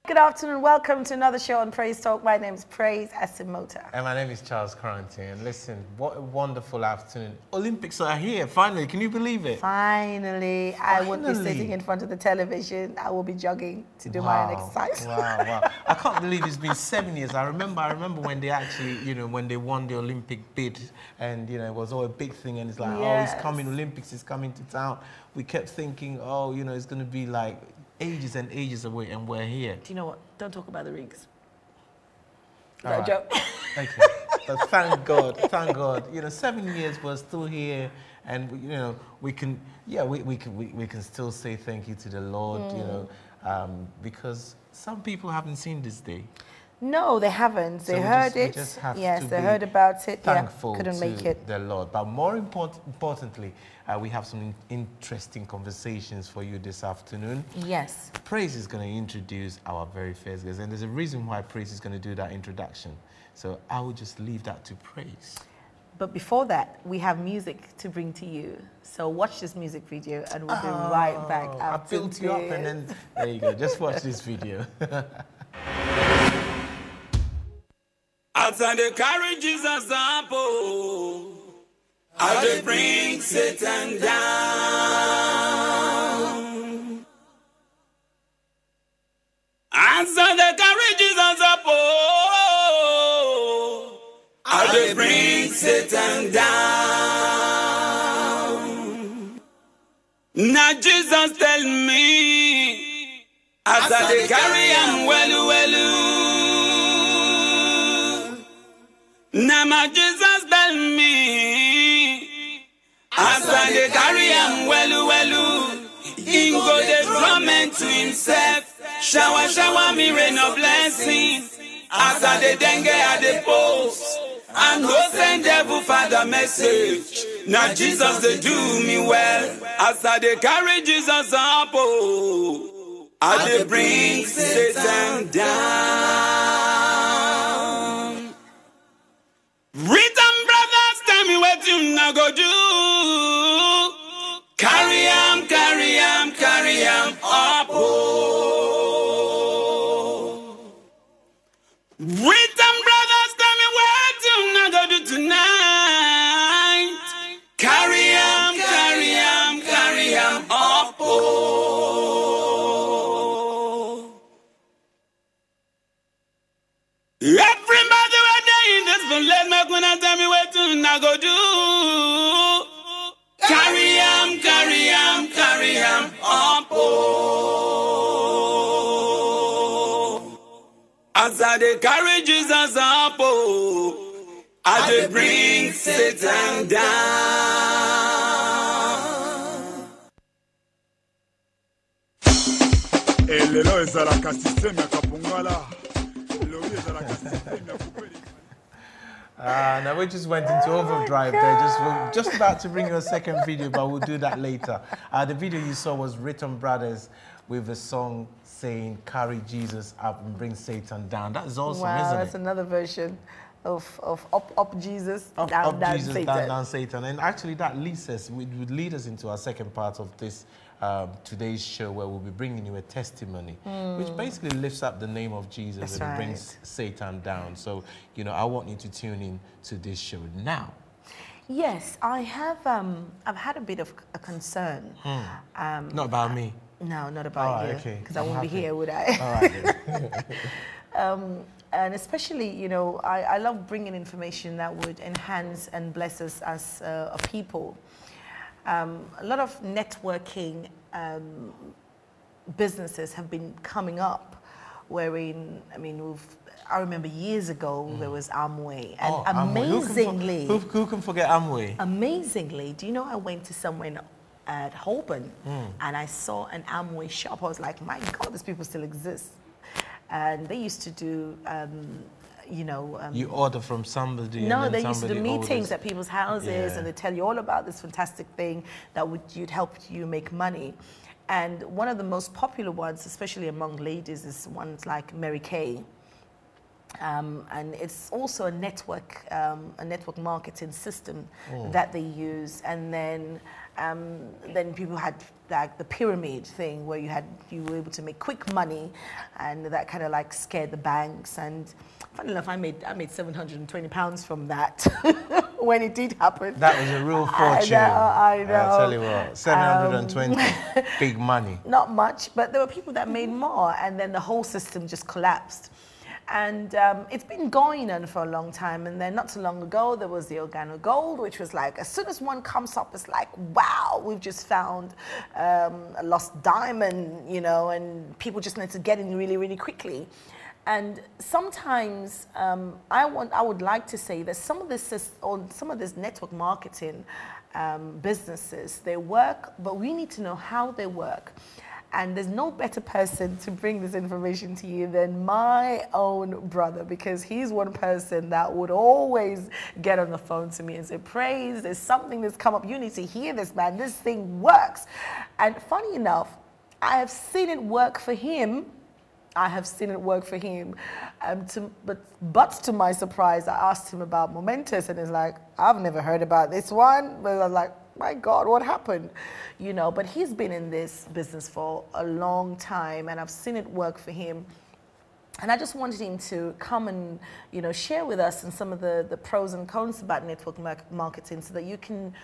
Good afternoon. Welcome to another show on Praise Talk. My name is Praise Asimota. And my name is Charles Quarantine. And listen, what a wonderful afternoon. Olympics are here, finally. Can you believe it? Finally. I won't be sitting in front of the television. I will be jogging to do my own exercise. Wow. I can't believe it's been 7 years. I remember when they actually, when they won the Olympic bid and, it was all a big thing and it's like, yes. Oh, it's coming, Olympics is coming to town. We kept thinking, oh, it's going to be like ages and ages away, and we're here. Do you know what? Don't talk about the rings. All right. Joke. Okay. But thank God. 7 years we're still here, and we can still say thank you to the Lord, because some people haven't seen this day. No, they haven't. They heard it. Yes, they heard about it. Thankful couldn't make it. The Lord. But more importantly, we have some interesting conversations for you this afternoon. Yes. Praise is going to introduce our very first guest, and there's a reason why Praise is going to do that introduction. So I will just leave that to Praise. But before that, we have music to bring to you. So watch this music video, and we'll be right back after I built you up, and then there you go. Just watch this video. Outside they carry Jesus up, oh, how they bring Satan down. Outside they carry Jesus up, oh, how they bring Satan down. Now Jesus tell me, outside they carry him well. Now my Jesus tell me, as I dey carry him well, he go dey torment to himself. Shower me rain of blessing. As I dey dengue at the post, and go send devil for the message. Now Jesus they do me well. As I dey carry Jesus up, oh, I dey bring Satan down. Rhythm brothers, tell me what you now go do. Carry him up, oh. Rhythm brothers, tell me what you now go do tonight. Carry him up, oh. Everybody in this one, let me go and tell me what to now go do. Carry him up, oh. As I dey carry Jesus up, oh, I dey bring Satan down. Lelo ezalaka système ya kapungala. Lelo ezalaka système ya kupeli. Now we just went into overdrive there. We're just about to bring you a second video, but we'll do that later. The video you saw was Rhythm Brothers with a song saying, "Carry Jesus up and bring Satan down." That is awesome, isn't it? Wow, that's another version of up Jesus, down Jesus, Satan. down Satan. And actually that would lead us into our second part of this today's show, where we'll be bringing you a testimony, which basically lifts up the name of Jesus and brings Satan down. So, I want you to tune in to this show now. Yes, I have. I've had a bit of a concern. Not about me. No, not about you. Because I won't be here, would I? All right. And especially, I love bringing information that would enhance and bless us as a people. A lot of networking businesses have been coming up, wherein, I remember years ago there was Amway, and amazingly, who can forget Amway? Amazingly, do you know I went to somewhere at Holborn and I saw an Amway shop. I was like, my God, these people still exist, and they used to do. You order from somebody. No, they used to do meetings at people's houses, and they tell you all about this fantastic thing that would help you make money. And one of the most popular ones, especially among ladies, is ones like Mary Kay. And it's also a network marketing system that they use. And then Then people had like the pyramid thing where you were able to make quick money, and that kind of like scared the banks. And funny enough, I made £720 from that when it did happen. That was a real fortune. I know. I'll tell you what, 720, big money. Not much, but there were people that made more, and then the whole system just collapsed. And it's been going on for a long time. And then not so long ago, there was the Organo Gold, which was like, as soon as one comes up, it's like, wow, we've just found a lost diamond, you know, and people just need to get in really, really quickly. And sometimes I would like to say that some of this network marketing businesses, they work, but we need to know how they work. And there's no better person to bring this information to you than my own brother, because he's one person that would always get on the phone to me and say, Praise, there's something that's come up. You need to hear this, man. This thing works. And funny enough, I have seen it work for him. But to my surprise, I asked him about Momentous, and he's like, I've never heard about this one. But I was like, my God, what happened? You know, but he's been in this business for a long time, and I've seen it work for him. And I just wanted him to come and, you know, share with us and some of the pros and cons about network marketing, so that you can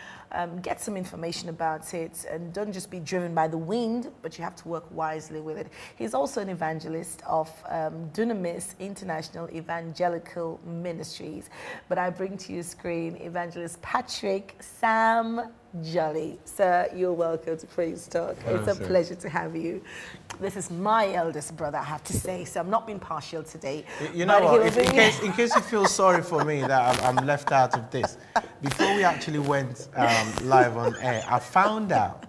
get some information about it and don't just be driven by the wind, but you have to work wisely with it. He's also an evangelist of Dunamis International Evangelical Ministries. But I bring to your screen Evangelist Patrick Sam Jolly. Sir, you're welcome to Praise Talk. It's a pleasure to have you. This is my eldest brother, I have to say, so I'm not being partial today. You know what, in case you feel sorry for me that I'm left out of this, before we actually went live on air, I found out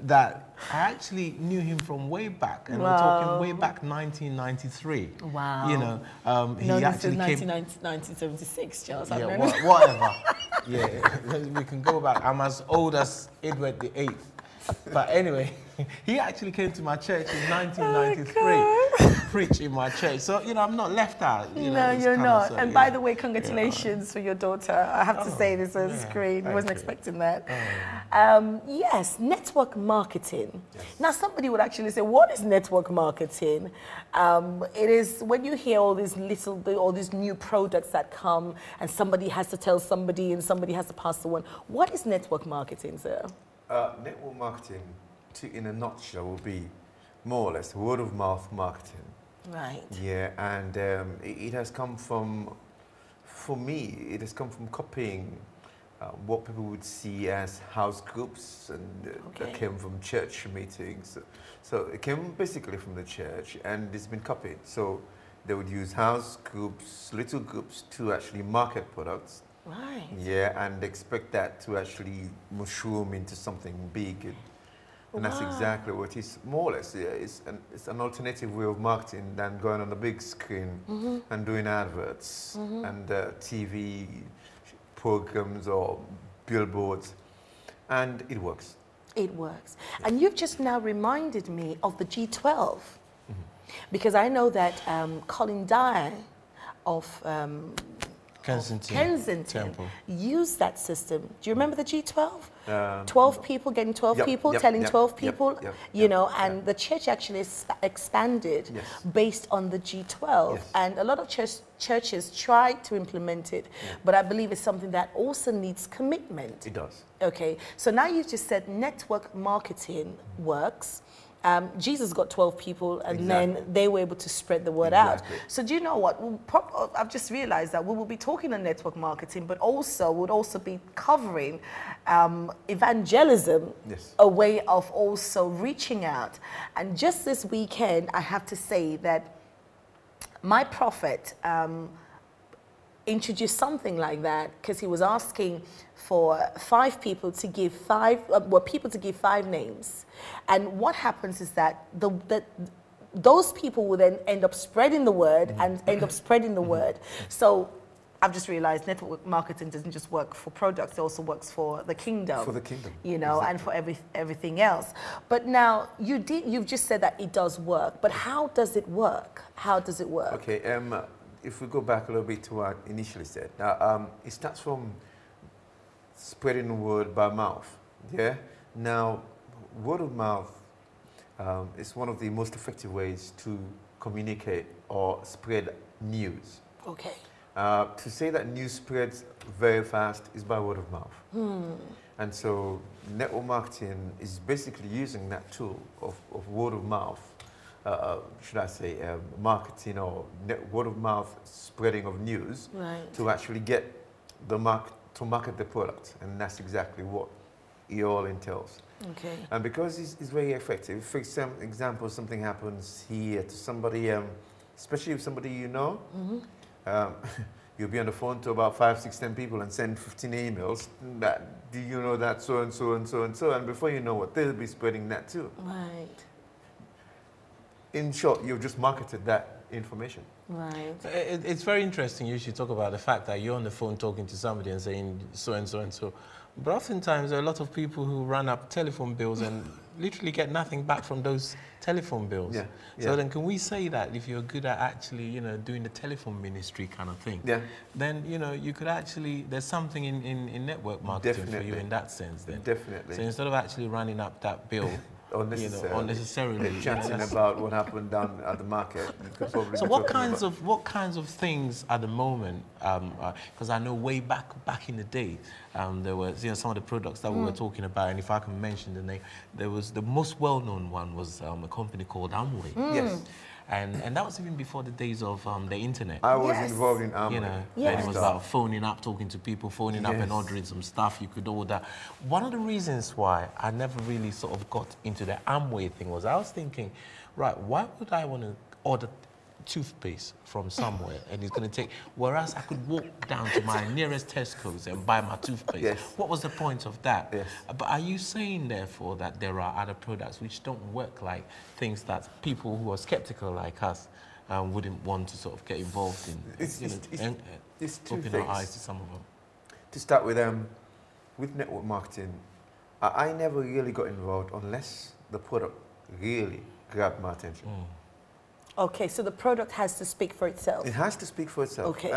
that I actually knew him from way back, and we're talking way back 1993. Wow. You know, he actually came... 1976, Charles. Yeah, whatever. Yeah, we can go back. I'm as old as Edward VIII. But anyway, he actually came to my church in 1993 to preach in my church. So, you know, I'm not left out. You know, you're not. And by the way, congratulations for your daughter. I have to say this on screen. I wasn't expecting that. Yes, network marketing. Yes. Now, somebody would actually say, what is network marketing? It is when you hear all these new products that come, and somebody has to tell somebody and somebody has to pass the one. What is network marketing, sir? Network marketing, in a nutshell, will be more or less word-of-mouth marketing. Right. Yeah, and it has come from, for me, it has come from copying what people would see as house groups, and that came from church meetings. So it came basically from the church, and it's been copied. So they would use house groups, little groups, to actually market products. Right. Yeah, and expect that to actually mushroom into something big. And that's exactly what it is, more or less. Yeah, it's an alternative way of marketing than going on the big screen and doing adverts and TV programs or billboards. And it works. It works. Yeah. And you've just now reminded me of the G12. Because I know that Colin Dye of Kensington Temple used that system. Do you remember the G12? 12 people getting 12 people, telling 12 people, you know, and the church actually expanded based on the G12. And a lot of churches tried to implement it, but I believe it's something that also needs commitment. It does. Okay, so now you've just said network marketing works. Jesus got 12 people, and then they were able to spread the word out. So do you know what? I've just realized that we will be talking on network marketing, but would also be covering evangelism, a way of also reaching out. And just this weekend, I have to say that my prophet introduced something like that, because he was asking for 5 people to give 5 names. And what happens is that those people will then end up spreading the word and end up spreading the word. So I've just realized network marketing doesn't just work for products, it also works for the kingdom. For the kingdom. You know, and for everything else. But now, you've just said that it does work, but how does it work? How does it work? Okay, if we go back a little bit to what I initially said, it starts from spreading the word by mouth. Yeah. Now, word of mouth is one of the most effective ways to communicate or spread news. Okay. To say that news spreads very fast is by word of mouth. And so network marketing is basically using that tool of word of mouth, should I say, marketing or word of mouth spreading of news to actually get the to market the product. And that's exactly what it all entails. Okay. And because it's very effective, for example, something happens here to somebody, especially if somebody you know, you'll be on the phone to about 5, 6, 10 people and send 15 emails. Do you know that so and so and so and so? And before you know what, they'll be spreading that too. Right. In short, you've just marketed that information. Right. It's very interesting you should talk about the fact that you're on the phone talking to somebody and saying so and so and so. But oftentimes there are a lot of people who run up telephone bills and literally get nothing back from those telephone bills. Yeah. So then can we say that if you're good at actually, you know, doing the telephone ministry kind of thing, then, you know, you could actually, there's something in network marketing for you in that sense then. Definitely. So instead of actually running up that bill, unnecessarily chatting about what happened down at the market. You could probably so what kinds of things at the moment? Because I know way back in the day, there were some of the products that we were talking about, and if I can mention the name, there was the most well-known one was a company called Amway. Yes. And that was even before the days of the internet. I was involved in Amway. You know, then it was about phoning up, talking to people, phoning up and ordering some stuff you could order. One of the reasons why I never really sort of got into the Amway thing was I was thinking, right, why would I want to order toothpaste from somewhere and it's going to take, whereas I could walk down to my nearest Tesco's and buy my toothpaste. What was the point of that? But are you saying therefore that there are other products which don't work like things that people who are skeptical like us wouldn't want to sort of get involved in? It's two open things. our eyes to some of them. To start with network marketing, I never really got involved unless the product really grabbed my attention. Okay, so the product has to speak for itself. It has to speak for itself. Okay.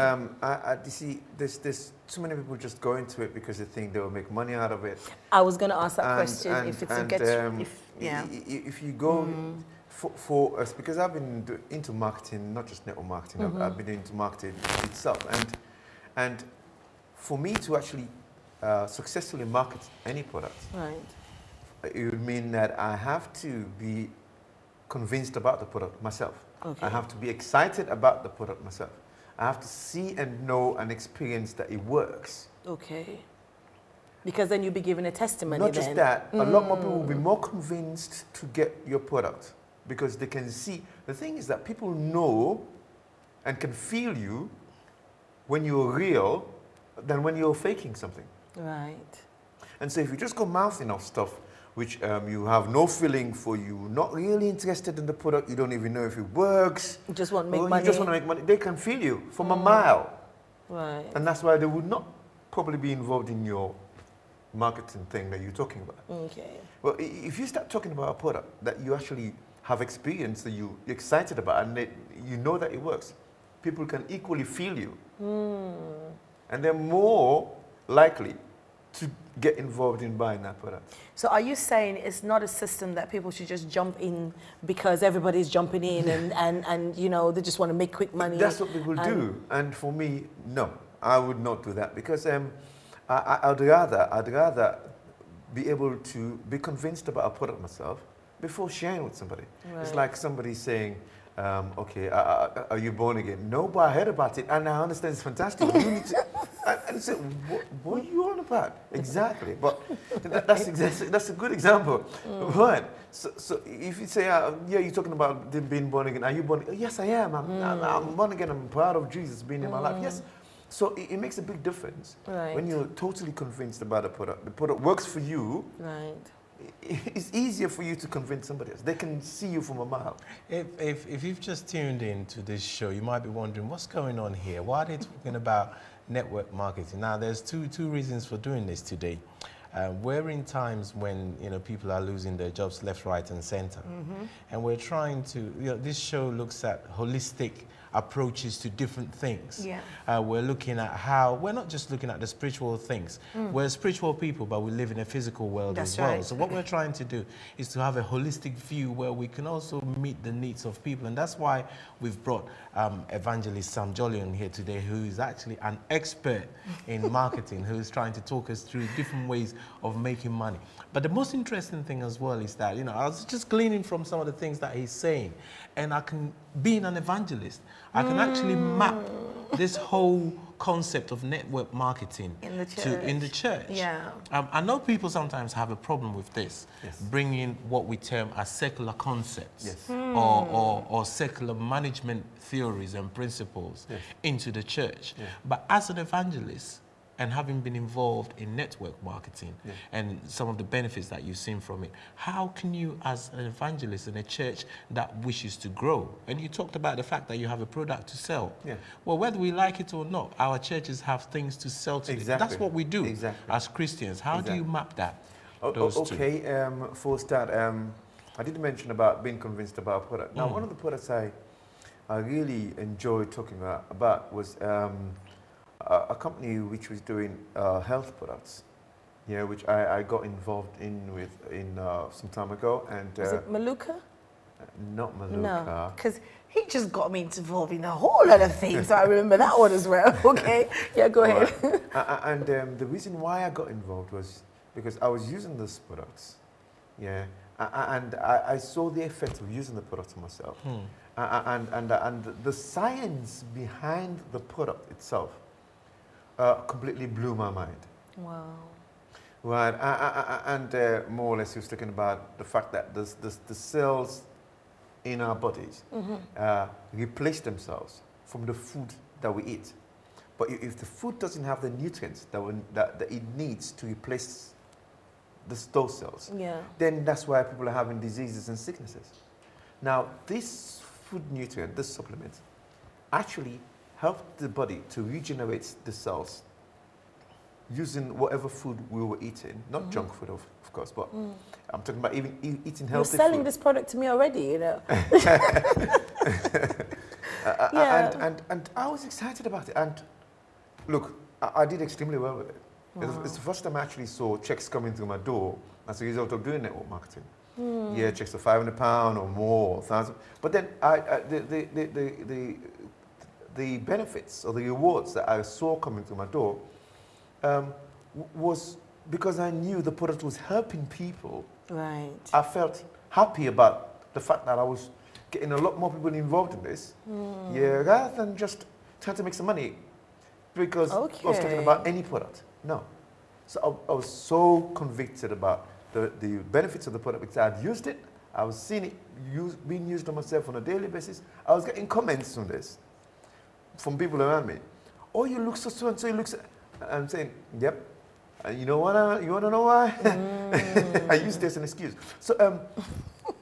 You see, there's too many people just go into it because they think they will make money out of it. I was going to ask that question. If it's if you go for us, because I've been into marketing, not just network marketing. I've been into marketing itself, and for me to actually successfully market any product, it would mean that I have to be convinced about the product myself. I have to be excited about the product myself. I have to see and know and experience that it works. Okay. Because then you'll be giving a testimony. Not just that, a lot more people will be more convinced to get your product because they can see. The thing is that people know and can feel you when you're real than when you're faking something. Right. And so if you just go mouthing off stuff which you have no feeling for, you not really interested in the product, you don't even know if it works. You just want to make money. You just want to make money. They can feel you from a mile. Right. And that's why they would not probably be involved in your marketing thing that you're talking about. Okay. Well, if you start talking about a product that you actually have experience, that you're excited about, and you know that it works, people can equally feel you. And they're more likely to get involved in buying that product. So are you saying it's not a system that people should just jump in because everybody's jumping in and you know, they just want to make quick money? That's what people do. And for me, no, I would not do that because I'd rather be able to be convinced about a product myself before sharing with somebody. Right. It's like somebody saying, okay, are you born again? No, but I heard about it and I understand it's fantastic. You need to, and say, what are you on about? Exactly. But that's a good example. Right. So if you say, yeah, you're talking about them being born again. Are you born again? Yes, I am. I'm born again. I'm proud of Jesus being in my life. Yes. So it makes a big difference when you're totally convinced about a product. The product works for you. Right. It's easier for you to convince somebody else. They can see you from a mile. If you've just tuned in to this show, you might be wondering, what's going on here? Why are they talking about network marketing? Now, there's two reasons for doing this today. We're in times when, you know, people are losing their jobs left, right, and center. And we're trying to, you know, this show looks at holistic approaches to different things. Yeah. We're looking at how, we're not just looking at the spiritual things. We're spiritual people, but we live in a physical world as well. Right. So what we're trying to do is to have a holistic view where we can also meet the needs of people. And that's why we've brought Evangelist Sam Jolyon here today, who is actually an expert in marketing, who is trying to talk us through different ways of making money. But the most interesting thing as well is that, you know, I was just gleaning from some of the things that he's saying, and I can, being an evangelist, I can actually map this whole concept of network marketing in the church. in the church. Yeah. I know people sometimes have a problem with this, bringing what we term as secular concepts or secular management theories and principles into the church. But as an evangelist, and having been involved in network marketing and some of the benefits that you've seen from it, how can you, as an evangelist in a church that wishes to grow, and you talked about the fact that you have a product to sell. Well, whether we like it or not, our churches have things to sell to. That's what we do as Christians. How do you map that? For a start, I did mention about being convinced about a product. Now, one of the products I really enjoyed talking about was a company which was doing health products, which I got involved in some time ago. And was it Maluka? Not Maluka. No, because he just got me involved in a whole lot of things. So I remember that one as well. Okay, yeah, go ahead. And the reason why I got involved was because I was using those products, and I saw the effect of using the product on myself, and the science behind the product itself completely blew my mind. Wow. Right, and more or less he was talking about the fact that the cells in our bodies replace themselves from the food that we eat. But if the food doesn't have the nutrients that it needs to replace those cells, then that's why people are having diseases and sicknesses. Now, this food nutrient, this supplement, actually helps the body to regenerate the cells using whatever food we were eating, not junk food, of course, but I'm talking about even eating healthy food. You're selling this product to me already, you know. And I was excited about it. And look, I did extremely well with it. Wow. It's the first time I actually saw checks coming through my door as a result of doing network marketing. Yeah, checks of £500 or more, 1,000. But then the benefits or the rewards that I saw coming through my door was because I knew the product was helping people. Right. I felt happy about the fact that I was getting a lot more people involved in this. Rather than just trying to make some money because I was talking about any product. No. So I was so convicted about the benefits of the product because I had used it. I was seeing it being used on myself on a daily basis. I was getting comments on this from people around me. Oh, you look so and so. You look so. I'm saying, yep. You know what? You want to know why? I use this as an excuse. So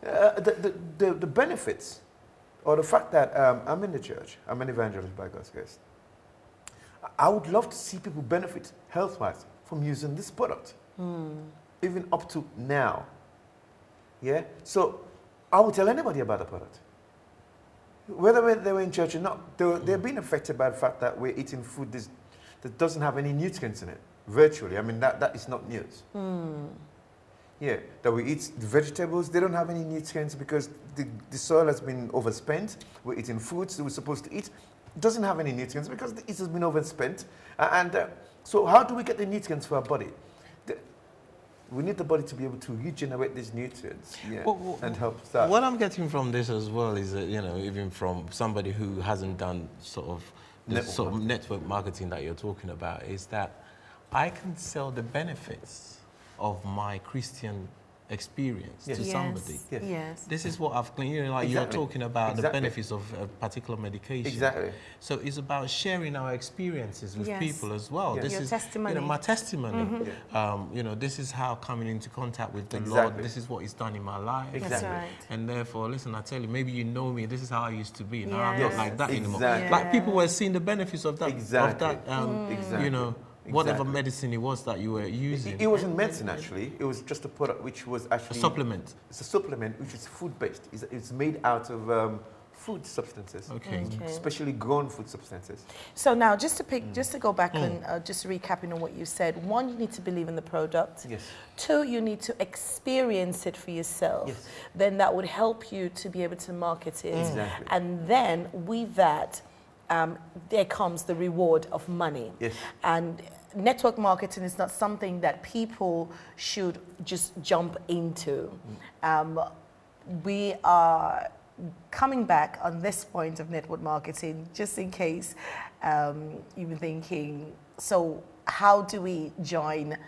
the benefits, or the fact that I'm in the church, I'm an evangelist by God's grace. I would love to see people benefit health-wise from using this product, even up to now. Yeah. So I would tell anybody about the product, whether they were in church or not. They're being affected by the fact that we're eating food that doesn't have any nutrients in it. Virtually, I mean that is not news. Yeah, that we eat vegetables, they don't have any nutrients because the soil has been overspent. We're eating foods that we're supposed to eat. It doesn't have any nutrients because it has been overspent. So how do we get the nutrients for our body? We need the body to be able to regenerate these nutrients and help start. What I'm getting from this as well is that, even from somebody who hasn't done sort of network marketing that you're talking about, is that I can sell the benefits of my Christian experience to somebody. Yes. This is what I've cleaned. You're talking about the benefits of a particular medication. Exactly. So it's about sharing our experiences with people as well. This is testimony. My testimony. This is how coming into contact with the Lord. This is what He's done in my life. That's right. And therefore, listen, I tell you, maybe you know me. This is how I used to be. Now I'm not like that anymore. Like people were seeing the benefits of that. Exactly. Whatever medicine it was that you were using. It wasn't medicine, actually. It was just a product which was actually... A supplement. It's a supplement which is food-based. It's made out of food substances, Okay. especially grown food substances. So now, just to go back and just recapping on what you said. One, you need to believe in the product. Yes. Two, you need to experience it for yourself. Yes. Then that would help you to be able to market it. Exactly. And then with that, there comes the reward of money. Yes. And network marketing is not something that people should just jump into. We are coming back on this point of network marketing, just in case you've been thinking, so how do we join?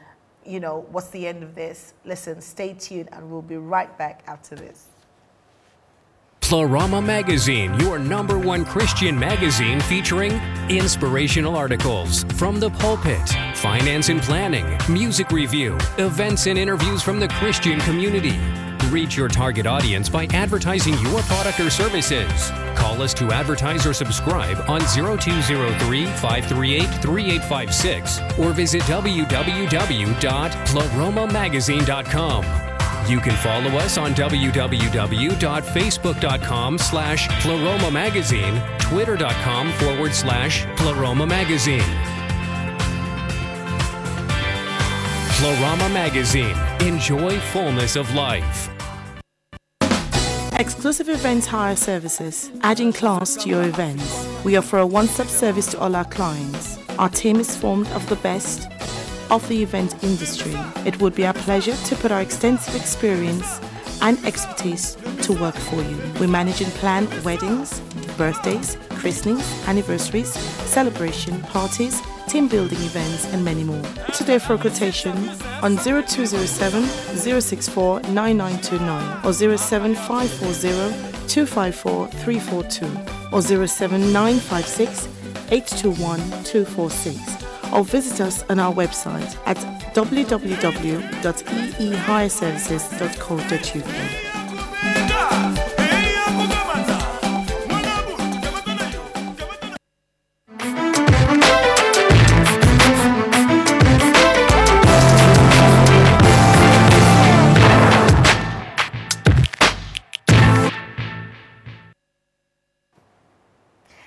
You know, what's the end of this? Listen, stay tuned, and we'll be right back after this. Pleroma Magazine, your #1 Christian magazine featuring inspirational articles from the pulpit, finance and planning, music review, events and interviews from the Christian community. Reach your target audience by advertising your product or services. Call us to advertise or subscribe on 0203-538-3856 or visit www.pleromamagazine.com. You can follow us on www.facebook.com/Pleroma Magazine, twitter.com/Pleroma Magazine. Pleroma Magazine. Enjoy fullness of life. Exclusive Event Hire Services, adding class to your events. We offer a one-stop service to all our clients. Our team is formed of the best of the event industry. It would be our pleasure to put our extensive experience and expertise to work for you. We manage and plan weddings, birthdays, christenings, anniversaries, celebration, parties, team building events, and many more. Today for a quotation on 0207 064 9929 or 07540 254 342 or 07956 821 246. Or visit us on our website at www.eehireservices.co.uk.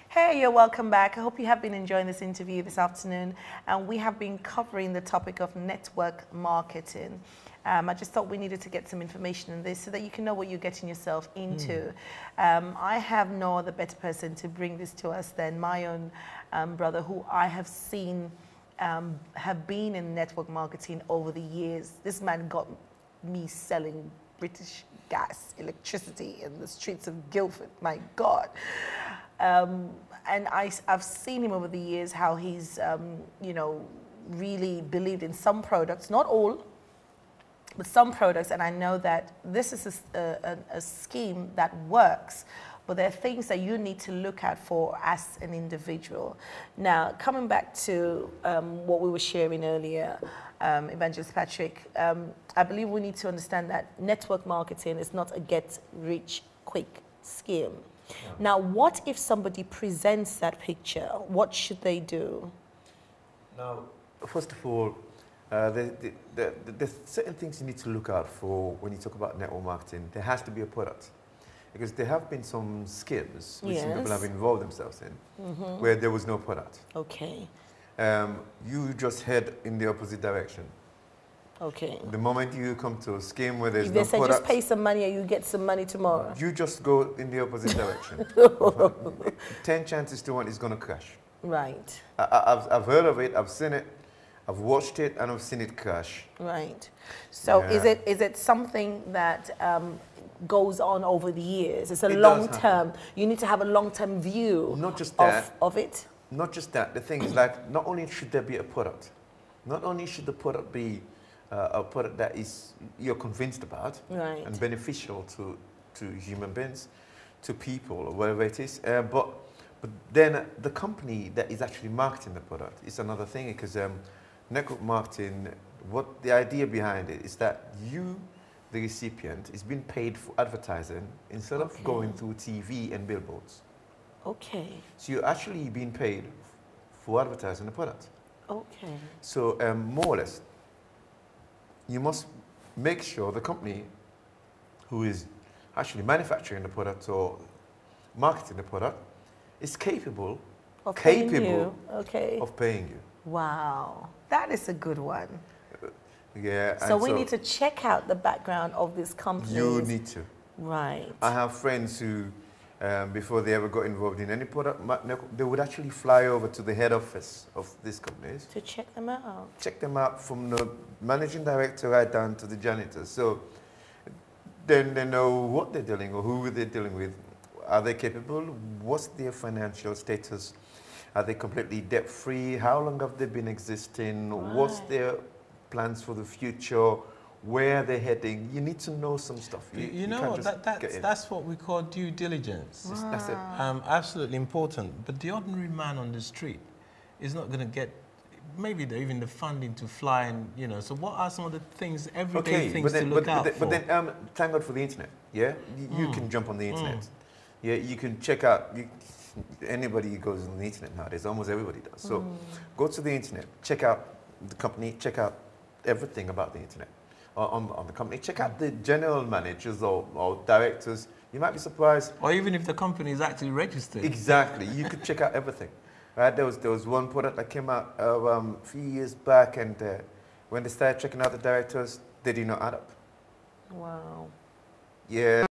Hey, you're welcome back. I hope you have been enjoying this interview this afternoon. And we have been covering the topic of network marketing. I just thought we needed to get some information on this so that you can know what you're getting yourself into. I have no other better person to bring this to us than my own brother, who I have seen have been in network marketing over the years. This man got me selling British gas, electricity in the streets of Guildford. My God. And I've seen him over the years, how he's, you know, really believed in some products, not all, but some products. And I know that this is a scheme that works, but there are things that you need to look at for as an individual. Now, coming back to what we were sharing earlier, Evangelist Patrick, I believe we need to understand that network marketing is not a get-rich-quick scheme. Yeah. Now, what if somebody presents that picture? What should they do? Now, first of all, there's certain things you need to look out for when you talk about network marketing. There has to be a product. Because there have been some schemes which some people have involved themselves in where there was no product. Okay. You just head in the opposite direction. Okay. The moment you come to a scheme where there's if no they say product, just pay some money and you get some money tomorrow. You just go in the opposite direction. 10 chances to 1 is going to crash. Right. I've heard of it, I've seen it, I've watched it, and I've seen it crash. Right. So is it something that goes on over the years? It's a long term. You need to have a long term view. Not just that. Of it. Not just that. The thing is, like, not only should there be a product, not only should the product be a product that is you're convinced about and beneficial to human beings, to people, or whatever it is. But then the company that is actually marketing the product is another thing, because network marketing, what the idea behind it is that you, the recipient, is being paid for advertising instead of going through TV and billboards. Okay. So you're actually being paid for advertising the product. Okay. So more or less, you must make sure the company who is actually manufacturing the product or marketing the product is capable of paying you. of paying you. Wow, that is a good one. Yeah. So we need to check out the background of this company. You need to. Right. I have friends who, before they ever got involved in any product, they would actually fly over to the head office of these companies. To check them out. Check them out from the managing director right down to the janitor. So then they know what they're dealing with, who they're dealing with. Are they capable? What's their financial status? Are they completely debt-free? How long have they been existing? Right. What's their plans for the future? Where they're heading? You need to know some stuff. You know what? That's what we call due diligence. Wow. That's it. Absolutely important. But the ordinary man on the street is not going to get maybe even the funding to fly and, you know. So what are some of the things, everyday things to look out for? But then, thank God for the internet. Yeah, you can jump on the internet. Yeah, you can check out. Anybody who goes on the internet nowadays, almost everybody does. So go to the internet, check out the company, check out everything about the internet on the company. Check out the general managers or directors. You might be surprised. Or even if the company is actually registered. Exactly. You could check out everything. Right? There was one product that came out a few years back, and when they started checking out the directors, they did not add up. Wow. Yeah.